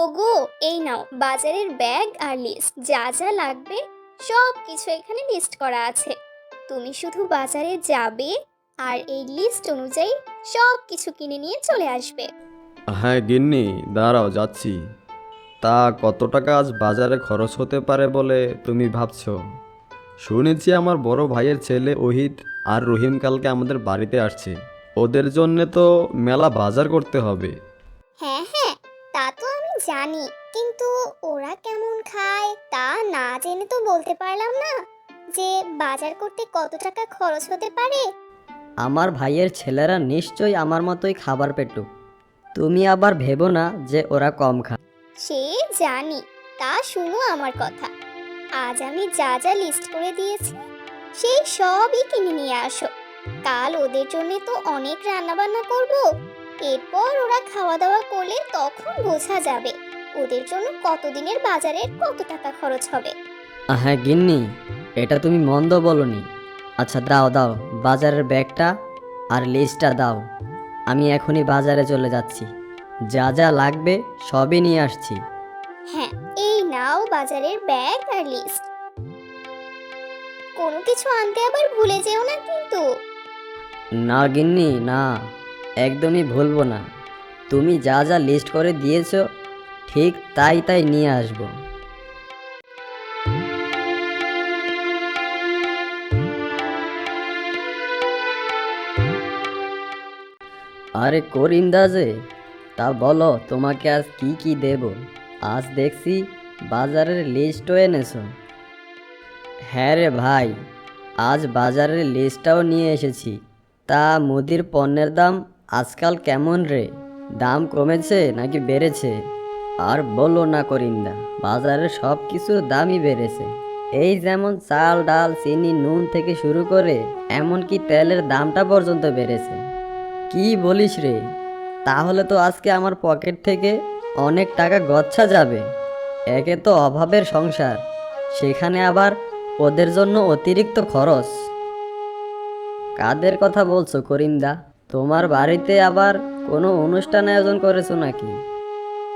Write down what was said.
ওগো, এই নাও বাজারের ব্যাগ আর লিস্ট, যা যা লাগবে সব কিছু এখানে লিস্ট করা আছে। তুমি শুধু বাজারে যাবে আর এই লিস্ট অনুযায়ী সব কিছু কিনে নিয়ে চলে আসবে। হ্যাঁ গিন্নি, দাঁড়াও যাচ্ছি। তা কত টাকা আজ বাজারে খরচ হতে পারে বলে তুমি ভাবছো? শুনেছি আমার বড় ভাইয়ের ছেলে ওহিদ আর রহিম কালকে আমাদের বাড়িতে আসছে। ওদের জন্যে তো মেলা বাজার করতে হবে। হ্যাঁ হ্যাঁ, তা তো আমি জানি, কিন্তু ওরা কেমন খায় তা না জেনে তো বলতে পারলাম না যে বাজার করতে কত টাকা খরচ হতে পারে। আমার ভাইয়ের ছেলেরা নিশ্চয়ই আমার মতোই খাবার পেটুক। তুমি আবার ভেবো না যে ওরা কম খায়। সে জানি, তা শুনো আমার কথা। আজ আমি যা যা লিস্ট করে দিয়েছি সেই সবই কিনে নিয়ে আসো। কাল ওদের জন্য তো অনেক রান্না বান্না করব। এরপর ওরা খাওয়া দাওয়া করলে তখন বোঝা যাবে ওদের জন্য কতদিনের বাজারের কত টাকা খরচ হবে। হ্যাঁ গিন্নি, এটা তুমি মন্দ বলনি। আচ্ছা দাও দাও, বাজারের ব্যাগটা আর লিস্টটা দাও। আমি এখনই বাজারে চলে যাচ্ছি, যা যা লাগবে সবই নিয়ে আসছি। হ্যাঁ, এই নাও বাজারের ব্যাগ আর লিস্ট। কোনো কিছু আনতে আবার ভুলে যেও না কিন্তু। না গিন্নি না, একদমই ভুলবো না। তুমি যা যা লিস্ট করে দিয়েছো ঠিক তাই তাই নিয়ে আসবো। আরে করিন্দা যে, তা বলো তোমাকে আজ কি কি দেব? আজ দেখছি বাজারের লিস্টও এনেছো। হ্যাঁ রে ভাই, আজ বাজারের লিস্টটাও নিয়ে এসেছি। তা মুদির পণ্যের দাম আজকাল কেমন রে? দাম কমেছে নাকি বেড়েছে? আর বলো না করিন্দা, বাজারের সব কিছুর দামই বেড়েছে। এই যেমন চাল ডাল চিনি নুন থেকে শুরু করে এমনকি তেলের দামটা পর্যন্ত বেড়েছে। কি বলিস রে? তাহলে তো আজকে আমার পকেট থেকে অনেক টাকা গচ্ছা যাবে। একে তো অভাবের সংসার, সেখানে আবার ওদের জন্য অতিরিক্ত খরচ। কাদের কথা বলছো করিমদা? তোমার বাড়িতে আবার কোনো অনুষ্ঠান আয়োজন করেছো নাকি?